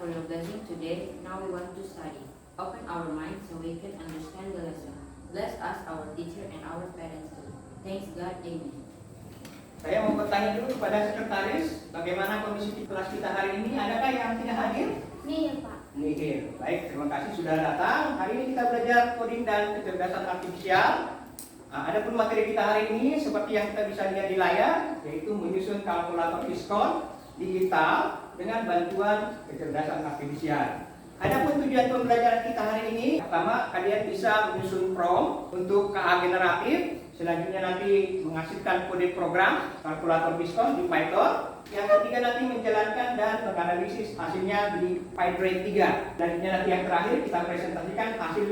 for your blessing today. Now we want to study. Open our minds so we can understand the lesson. Bless us, our teacher, and our parents too. Thanks God, Amen. Saya mau bertanya dulu kepada sekretaris, bagaimana kondisi di kelas kita hari ini? Adakah yang tidak hadir? Nih ya Pak. Nihil. Baik, terima kasih sudah datang. Hari ini kita belajar coding dan kecerdasan artifisial. Adapun materi kita hari ini seperti yang kita bisa lihat di layar, yaitu menyusun kalkulator diskon digital dengan bantuan kecerdasan artifisial. Adapun tujuan pembelajaran kita hari ini, pertama kalian bisa menyusun prompt untuk KA generatif. Selanjutnya nanti menghasilkan kode program kalkulator diskon di Python. Yang ketiga nanti menjalankan dan menganalisis hasilnya di PyTrade 3. Selanjutnya nanti yang terakhir kita presentasikan hasil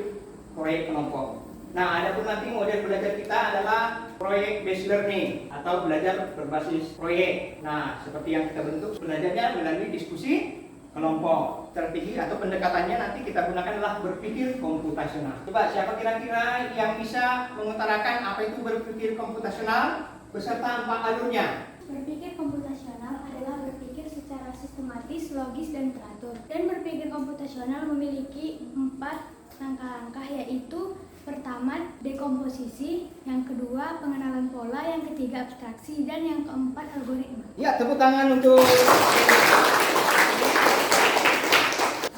proyek kelompok. Nah, adapun nanti model belajar kita adalah proyek based learning atau belajar berbasis proyek. Nah, seperti yang kita bentuk belajarnya melalui diskusi kelompok. Strategi atau pendekatannya nanti kita gunakan adalah berpikir komputasional. Coba siapa kira-kira yang bisa mengutarakan apa itu berpikir komputasional beserta 4 alurnya? Berpikir komputasional adalah berpikir secara sistematis, logis, dan teratur. Dan berpikir komputasional memiliki 4 langkah-langkah, yaitu pertama dekomposisi, yang kedua pengenalan pola, yang ketiga abstraksi, dan yang keempat algoritma. Ya, tepuk tangan untuk.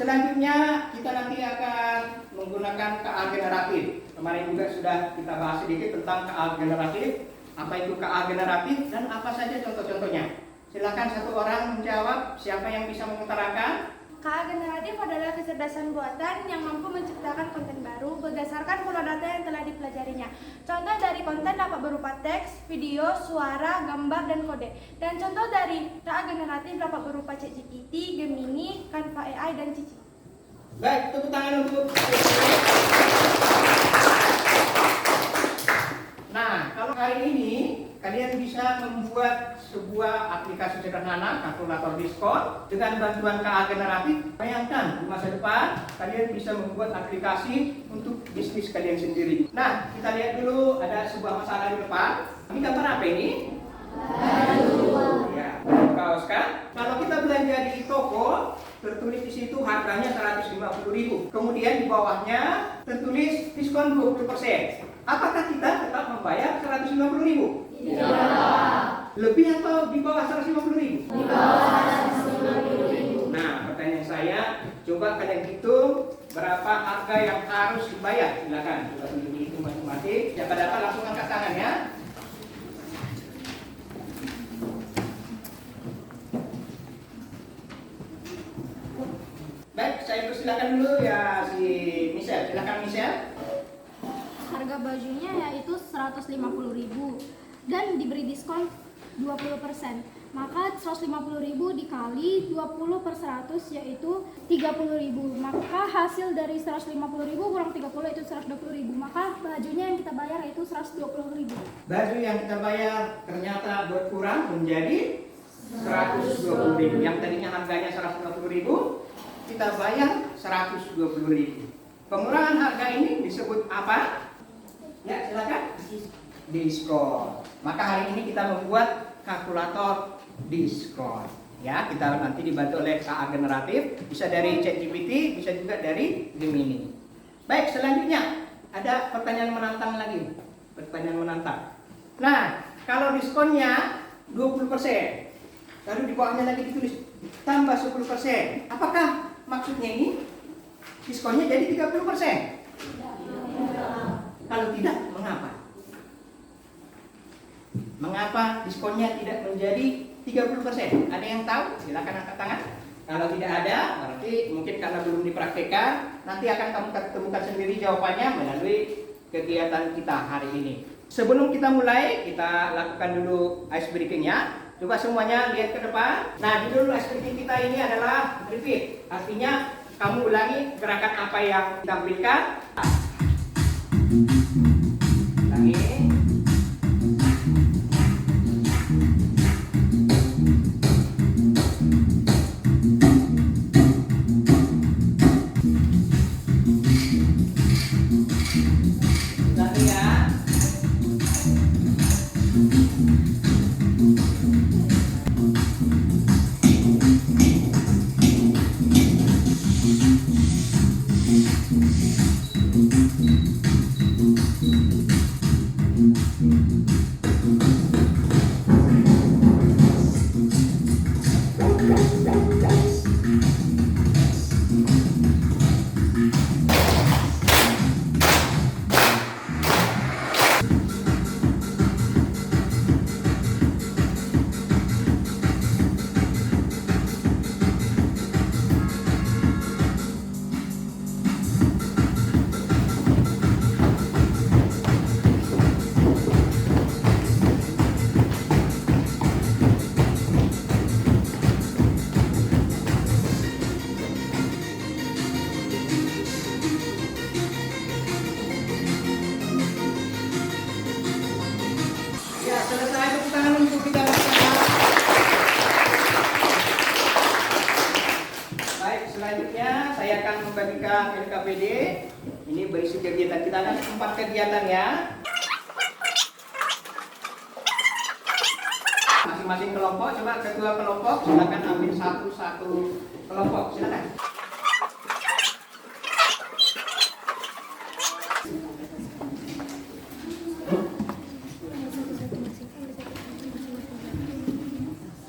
Selanjutnya kita nanti akan menggunakan KA generatif. Kemarin juga sudah kita bahas sedikit tentang KA generatif. Apa itu KA generatif dan apa saja contoh-contohnya? Silakan satu orang menjawab. Siapa yang bisa mengutarakan? KA generatif adalah kecerdasan buatan yang mampu menciptakan konten baru berdasarkan pola data yang telah dipelajarinya. Contoh dari konten dapat berupa teks, video, suara, gambar, dan kode. Dan contoh dari KA generatif dapat berupa ChatGPT, Gemini, Canva AI, dan Cici. Baik, tepuk tangan untuk. Nah, kalau hari ini kalian bisa membuat sebuah aplikasi sederhana kalkulator diskon dengan bantuan KA generatif. Bayangkan di masa depan kalian bisa membuat aplikasi untuk bisnis kalian sendiri. Nah, kita lihat dulu ada sebuah masalah di depan. Ini gambar apa ini? Ya, kaos kan? Kalau kita belanja di toko, tertulis di situ harganya 150.000. Kemudian di bawahnya tertulis diskon 20%. Apakah kita tetap membayar 150.000? Tidak. Lebih atau di bawah 150.000? Di bawah 150.000. Nah, pertanyaan saya, coba kalian hitung berapa harga yang harus dibayar. Silakan, coba dihitung matematik. Siapa dapat langsung angkat tangan ya. Baik, saya persilakan dulu ya si Michelle. Silakan Michelle. Harga bajunya yaitu 150.000 dan diberi diskon 20%. Maka 150.000 dikali 20 per 100 yaitu 30.000. Maka hasil dari 150.000 kurang 30 itu 120.000. Maka bajunya yang kita bayar yaitu 120.000. Baju yang kita bayar ternyata berkurang menjadi 120.000. Yang tadinya harganya 150.000, kita bayar 120.000. Pengurangan harga ini disebut apa? Ya, silakan. Diskon. Maka hari ini kita membuat kalkulator diskon. Ya, kita nanti dibantu oleh KA generatif, bisa dari ChatGPT, bisa juga dari Gemini. Baik, selanjutnya ada pertanyaan menantang lagi. Pertanyaan menantang. Nah, kalau diskonnya 20%, lalu di bawahnya lagi ditulis tambah 10%. Apakah maksudnya ini diskonnya jadi 30%? Kalau tidak, mengapa? Mengapa diskonnya tidak menjadi 30%? Ada yang tahu? Silakan angkat tangan. Kalau tidak ada, berarti mungkin karena belum dipraktekkan. Nanti akan kamu temukan sendiri jawabannya melalui kegiatan kita hari ini. Sebelum kita mulai, kita lakukan dulu ice breaking-nya. Coba semuanya lihat ke depan. Nah, judul ice breaking kita ini adalah repeat. Artinya kamu ulangi gerakan apa yang ditampilkan. Ulangi. Ulangi ya. selanjutnya saya akan membagikan LKPD. Ini berisi kegiatan, kita ada 4 kegiatan ya. Masing-masing kelompok, coba ketua kelompok silakan ambil satu kelompok, silakan.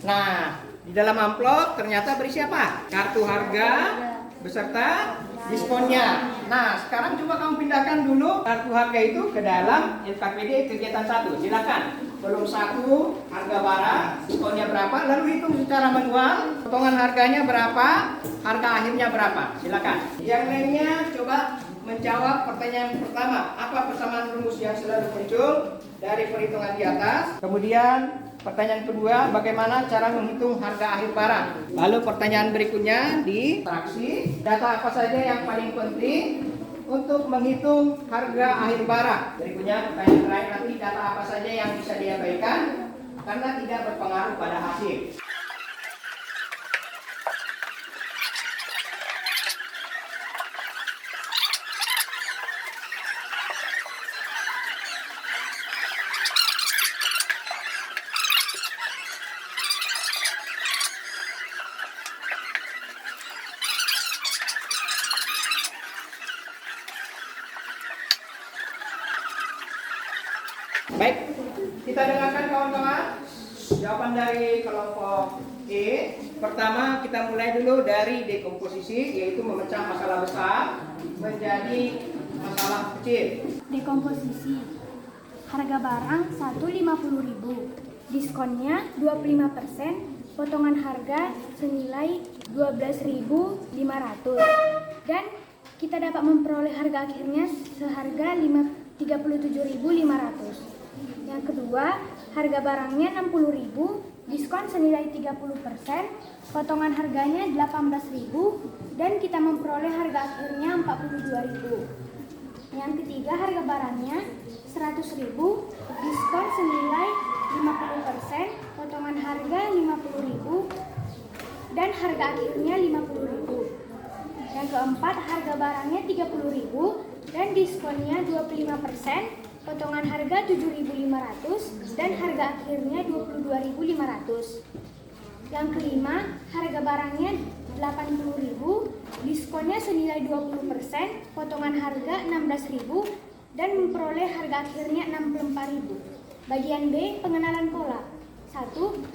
Nah, di dalam amplop ternyata berisi apa? Kartu harga beserta diskonnya. Nah, sekarang coba kamu pindahkan dulu kartu harga itu ke dalam LKPD kegiatan 1. Silakan. Belum 1, harga barang, diskonnya berapa, lalu hitung secara manual, potongan harganya berapa, harga akhirnya berapa. Silakan. Yang lainnya coba menjawab pertanyaan pertama. Apa persamaan rumus yang selalu muncul dari perhitungan di atas? Kemudian pertanyaan kedua, bagaimana cara menghitung harga akhir barang? Lalu pertanyaan berikutnya di fraksi, data apa saja yang paling penting untuk menghitung harga akhir barang? Berikutnya pertanyaan terakhir nanti, data apa saja yang bisa diabaikan karena tidak berpengaruh pada hasil. Baik, kita dengarkan kawan-kawan jawaban dari kelompok E. Pertama kita mulai dulu dari dekomposisi, yaitu memecah masalah besar menjadi masalah kecil. Dekomposisi. Harga barang 150.000. Diskonnya 25%, potongan harga senilai 12.500. Dan kita dapat memperoleh harga akhirnya seharga 37.500. Yang kedua, harga barangnya 60.000, diskon senilai 30%, potongan harganya 18.000 dan kita memperoleh harga akhirnya 42.000. Yang ketiga, harga barangnya 100.000, diskon senilai 50%, potongan harga 50.000 dan harga akhirnya 50.000. Yang keempat, harga barangnya 30.000 dan diskonnya 25%, potongan harga 7.500 dan harga akhirnya 22.500. Yang kelima, harga barangnya 80.000, diskonnya senilai 20%, potongan harga 16.000 dan memperoleh harga akhirnya 64.000. Bagian B, pengenalan pola. 1.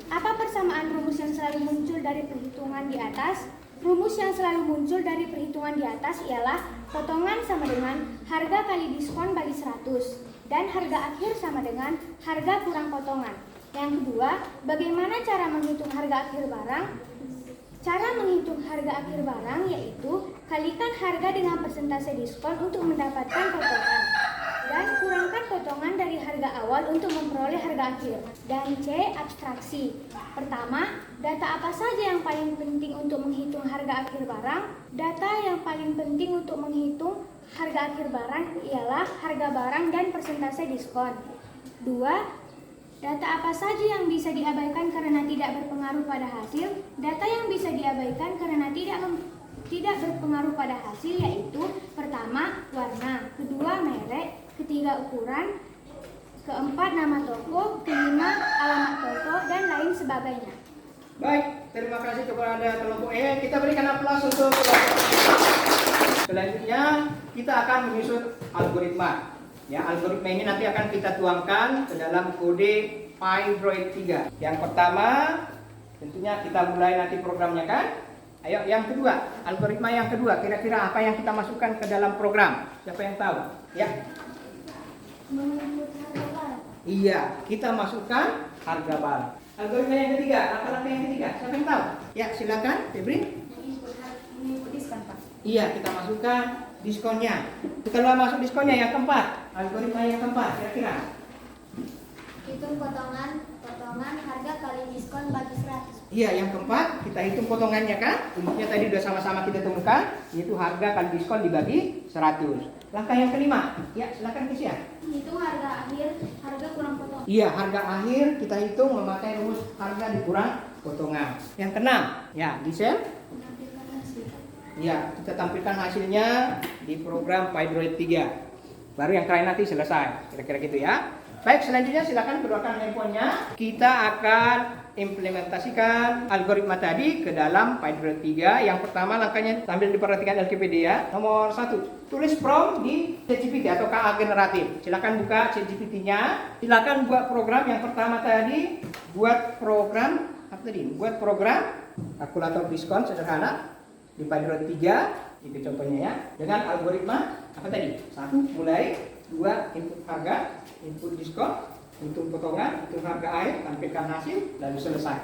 Apa persamaan rumus yang selalu muncul dari perhitungan di atas? Rumus yang selalu muncul dari perhitungan di atas ialah potongan sama dengan harga kali diskon bagi 100 dan harga akhir sama dengan harga kurang potongan. Yang kedua, bagaimana cara menghitung harga akhir barang? Cara menghitung harga akhir barang yaitu kalikan harga dengan persentase diskon untuk mendapatkan potongan dan kurangkan potongan dari harga awal untuk memperoleh harga akhir. Dan C, abstraksi. Pertama, data apa saja yang paling penting untuk menghitung harga akhir barang? Data yang paling penting untuk menghitung harga akhir barang ialah harga barang dan persentase diskon. 2. Data apa saja yang bisa diabaikan karena tidak berpengaruh pada hasil? Data yang bisa diabaikan karena tidak berpengaruh pada hasil yaitu pertama, warna, kedua, merek, ketiga, ukuran, keempat, nama toko, kelima, alamat toko, dan lain sebagainya. Baik, terima kasih kepada kelompok E. Kita berikan aplaus untuk kelompok E. Selanjutnya kita akan menyusun algoritma. Ya, algoritma ini nanti akan kita tuangkan ke dalam kode Pydroid 3. Yang pertama, tentunya kita mulai nanti programnya kan? Ayo, yang kedua, algoritma yang kedua, kira-kira apa yang kita masukkan ke dalam program? Siapa yang tahu? Ya. Menginput harga barang. Iya, kita masukkan harga barang. Algoritma yang ketiga, langkah-langkah yang ketiga, siapa yang tahu? Ya, silakan, Febri. Menginput diskon, Pak. Iya, kita masukkan diskonnya. Setelah masuk diskonnya yang keempat, algoritma yang keempat, kira-kira. Hitung potongan harga kali diskon bagi 100. Iya, yang keempat kita hitung potongannya kan? Rumusnya tadi udah sama-sama kita temukan, yaitu harga kali diskon dibagi 100. Langkah yang kelima, ya silakan Kesia. Hitung harga akhir, harga kurang potongan. Iya, harga akhir kita hitung memakai rumus harga dikurang potongan. Yang keenam, ya Gisel. Menampilkan hasil. Ya, kita tampilkan hasilnya di program Pydroid 3. Baru yang terakhir nanti selesai. Kira-kira gitu ya. Baik, selanjutnya silakan keluarkan handphonenya. Kita akan implementasikan algoritma tadi ke dalam Pydroid 3. Yang pertama langkahnya sambil diperhatikan LKPD ya. Nomor 1, tulis prompt di ChatGPT atau KA generatif. Silakan buka ChatGPT-nya. Silakan buat program yang pertama tadi. Buat program apa tadi? Buat program kalkulator diskon sederhana di Pydroid 3, itu contohnya ya, dengan algoritma apa tadi? 1 mulai, 2 input harga, input diskon, hitung potongan, hitung harga air, tampilkan hasil, lalu selesai.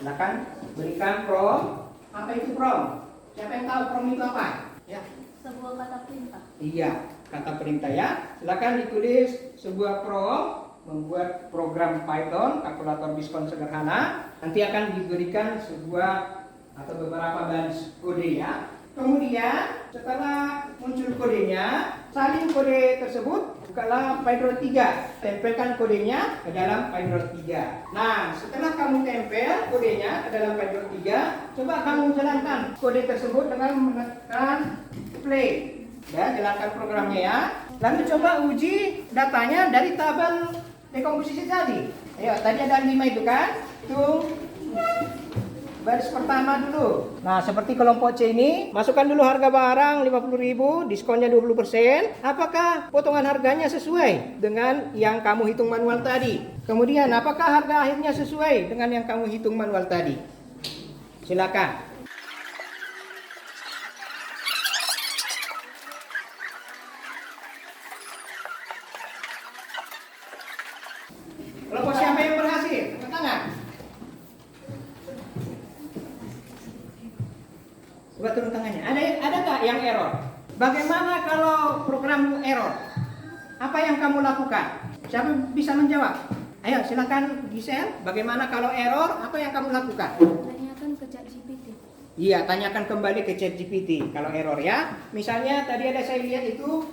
Silakan berikan prompt. Apa itu prompt? Siapa yang tahu prompt itu apa? Ya. Sebuah kata perintah. Iya, kata perintah ya. Silakan ditulis sebuah prompt membuat program Python kalkulator diskon sederhana. Nanti akan diberikan sebuah atau beberapa baris kode ya. Kemudian setelah muncul kodenya, salin kode tersebut, bukalah Pydroid 3, tempelkan kodenya ke dalam Pydroid 3. Nah, setelah kamu tempel kodenya ke dalam Pydroid 3, coba kamu jalankan kode tersebut dengan menekan play. Ya, jalankan programnya ya. Lalu coba uji datanya dari tabel dekomposisi tadi. Ayo, tadi ada 5 itu kan? Hitung baris pertama dulu. Nah, seperti kelompok C ini, masukkan dulu harga barang 50.000, diskonnya 20%. Apakah potongan harganya sesuai dengan yang kamu hitung manual tadi? Kemudian, apakah harga akhirnya sesuai dengan yang kamu hitung manual tadi? Silakan. Kelompok siapa yang berhasil? Angkat tangan. Coba turun tangannya. Ada nggak yang error? Bagaimana kalau program error? Apa yang kamu lakukan? Siapa bisa menjawab? Ayo silakan Giselle. Bagaimana kalau error? Apa yang kamu lakukan? Tanyakan ke ChatGPT. Iya, tanyakan kembali ke ChatGPT kalau error ya. Misalnya tadi ada saya lihat itu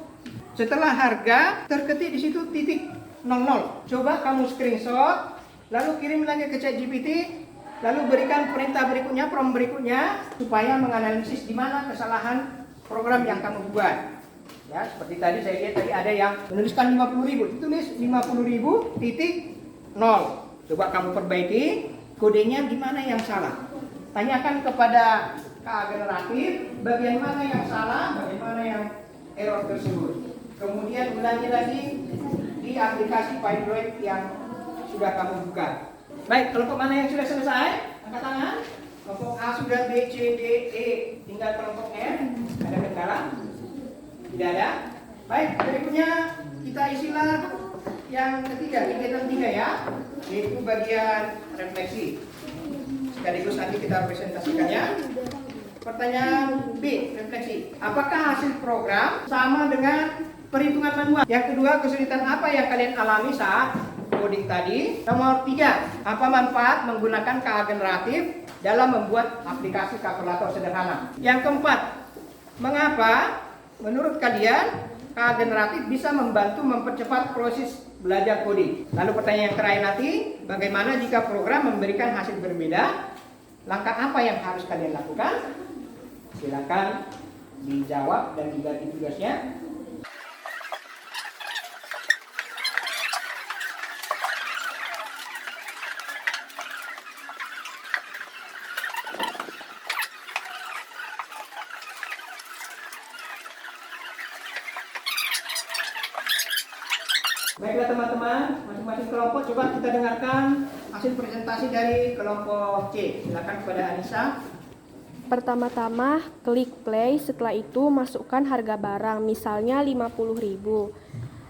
setelah harga terketik di situ titik 00. Coba kamu screenshot, lalu kirim lagi ke ChatGPT. Lalu berikan perintah berikutnya, prompt berikutnya supaya menganalisis di mana kesalahan program yang kamu buat. Ya, seperti tadi saya lihat tadi ada yang menuliskan 50.000, ditulis 50.000 titik 0. Coba kamu perbaiki kodenya di mana yang salah. Tanyakan kepada KA generatif bagian mana yang salah, bagaimana yang error tersebut. Kemudian ulangi lagi di aplikasi Pydroid yang sudah kamu buka. Baik, kelompok mana yang sudah selesai? Angkat tangan. Kelompok A sudah, B, C, D, E. Tinggal kelompok F. Ada kendala? Tidak ada. Baik, berikutnya kita isilah yang ketiga, kegiatan 3 ya. Yaitu bagian refleksi. Sekaligus nanti kita presentasikannya. Pertanyaan B, refleksi. Apakah hasil program sama dengan perhitungan manual? Yang kedua, kesulitan apa yang kalian alami saat coding tadi? Nomor 3, apa manfaat menggunakan KA generatif dalam membuat aplikasi kalkulator sederhana? Yang keempat, mengapa menurut kalian KA generatif bisa membantu mempercepat proses belajar coding? Lalu pertanyaan yang terakhir nanti, bagaimana jika program memberikan hasil berbeda? Langkah apa yang harus kalian lakukan? Silakan dijawab dan dibagi tugasnya. Baiklah teman-teman, masing-masing kelompok coba kita dengarkan hasil presentasi dari kelompok C. Silakan kepada Anissa. Pertama-tama klik play, setelah itu masukkan harga barang, misalnya 50.000.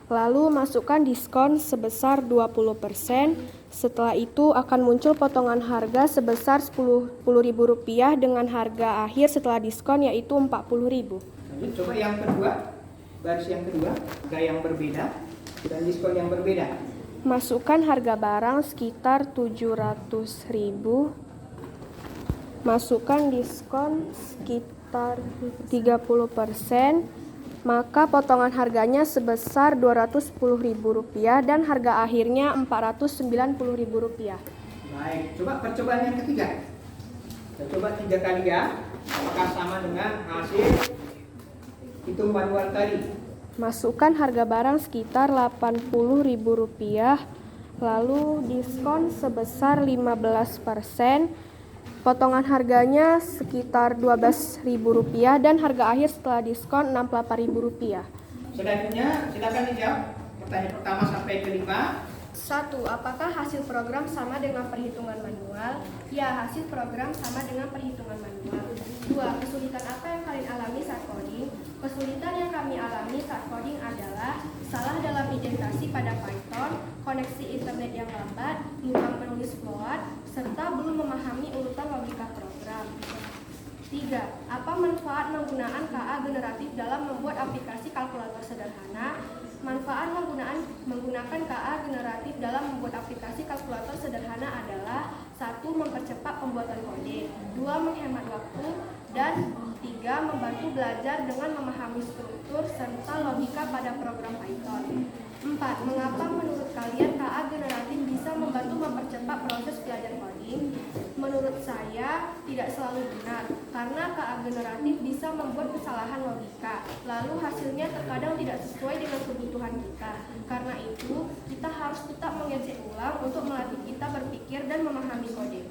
Lalu masukkan diskon sebesar 20%. Setelah itu akan muncul potongan harga sebesar Rp10.000 dengan harga akhir setelah diskon yaitu Rp40.000. Lanjut, coba yang kedua, baris yang kedua, harga yang berbeda dan diskon yang berbeda. Masukkan harga barang sekitar Rp700.000. Masukkan diskon sekitar 30%, maka potongan harganya sebesar Rp210.000 dan harga akhirnya Rp490.000. Baik, coba percobaan yang ketiga. Kita coba 3 kali ya. Apakah sama dengan hasil hitung manual tadi? Masukkan harga barang sekitar Rp80.000, lalu diskon sebesar 15%, potongan harganya sekitar Rp12.000 dan harga akhir setelah diskon Rp68.000. Selanjutnya silakan dijawab pertanyaan pertama sampai ke-5. 1. Apakah hasil program sama dengan perhitungan manual? Ya, hasil program sama dengan perhitungan manual. 2. Kesulitan apa yang kalian alami saat coding? Kesulitan yang kami alami saat coding adalah salah dalam identifikasi pada Python, koneksi internet yang lambat, mudah menulis float, serta belum memahami urutan logika program. 3. Apa manfaat menggunakan KA generatif dalam membuat aplikasi kalkulator sederhana? Manfaat menggunakan KA generatif dalam membuat aplikasi kalkulator sederhana adalah 1. Mempercepat pembuatan kode, 2. Menghemat waktu, dan 3. Membantu belajar dengan memahami struktur serta logika pada program Python. 4. Mengapa menurut kalian KA generatif bisa membantu mempercepat proses belajar coding? Menurut saya, tidak selalu benar, karena KA generatif bisa membuat kesalahan logika, lalu hasilnya terkadang tidak sesuai dengan kebutuhan kita. Karena itu, kita harus tetap mengecek ulang untuk melatih kita berpikir dan memahami kode.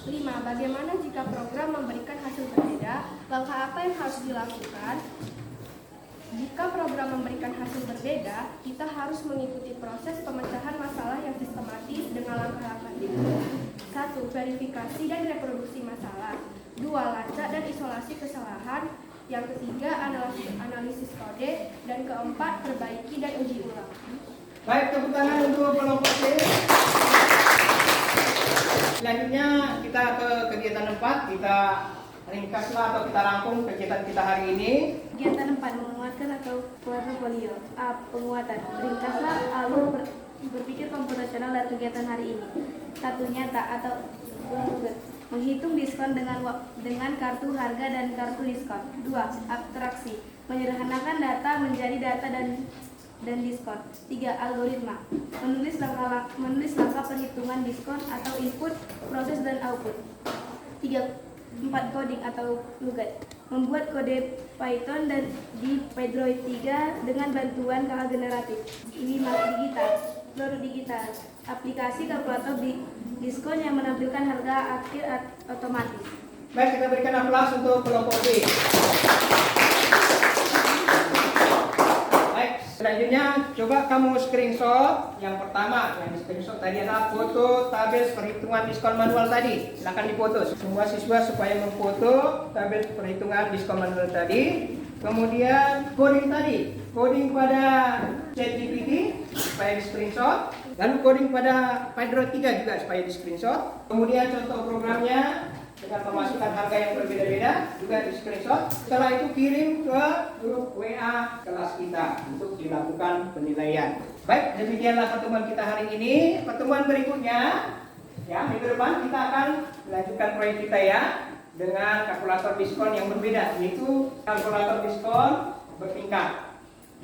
5. Bagaimana jika program memberikan hasil berbeda? Langkah apa yang harus dilakukan? Jika program memberikan hasil berbeda, kita harus mengikuti proses pemecahan masalah yang sistematis dengan langkah-langkah berikut. 1. Verifikasi dan reproduksi masalah. 2. Lacak dan isolasi kesalahan. Yang ketiga, analisis kode. Dan keempat, perbaiki dan uji ulang. Baik, tepuk tangan untuk kelompok C. Selanjutnya kita ke kegiatan 4. Kita ringkaslah atau kita rangkum kegiatan kita hari ini. Kegiatan 4, menguatkan atau portofolio. A. Penguatan. Ringkaslah alur berpikir komputasional dari kegiatan hari ini. 1. Nyata atau menghitung diskon dengan kartu harga dan kartu diskon. 2. Abstraksi. Menyederhanakan data menjadi data dan diskon. 3. Algoritma. Menulis langkah perhitungan diskon atau input, proses, dan output. 4. Coding atau logat. Membuat kode Python dan di Pydroid 3 dengan bantuan KA generatif. 5. Produk digital. Aplikasi kalkulator diskon yang menampilkan harga akhir otomatis. Baik, kita berikan aplaus untuk kelompok B. Baik, selanjutnya coba kamu screenshot. Yang pertama, yang screenshot tadi adalah foto tabel perhitungan diskon manual tadi. Silakan difoto. Semua siswa supaya memfoto tabel perhitungan diskon manual tadi. Kemudian coding tadi, coding pada ChatGPT supaya di screenshot. Lalu coding pada Pydroid 3 juga supaya di screenshot. Kemudian contoh programnya dengan pemasukan harga yang berbeda-beda juga di screenshot. Setelah itu kirim ke grup WA kelas kita untuk dilakukan penilaian. Baik, demikianlah pertemuan kita hari ini. Pertemuan berikutnya, ya minggu depan kita akan melanjutkan proyek kita ya dengan kalkulator diskon yang berbeda, yaitu kalkulator diskon bertingkat.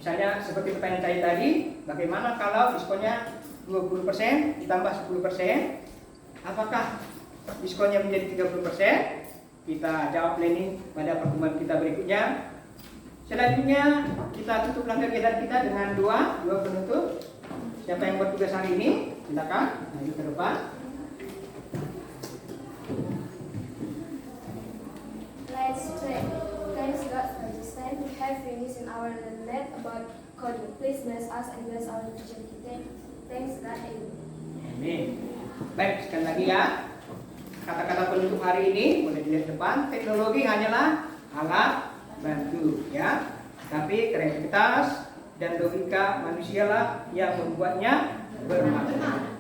Misalnya seperti pertanyaan saya tadi, bagaimana kalau diskonnya 20% ditambah 10%, apakah diskonnya menjadi 30%? Kita jawab planning pada pertemuan kita berikutnya. Selanjutnya kita tutuplah kegiatan kita dengan dua penutup. Siapa yang bertugas hari ini? Silakan maju ke depan. Let's pray. Thanks God for this time we have finished in our lab about coding. Please bless us and bless our teacher today. Thanks God. Amin. Baik, sekali lagi ya. Kata-kata penutup hari ini boleh dilihat depan. Teknologi hanyalah alat bantu ya. Tapi kreativitas dan logika manusialah yang membuatnya bermakna.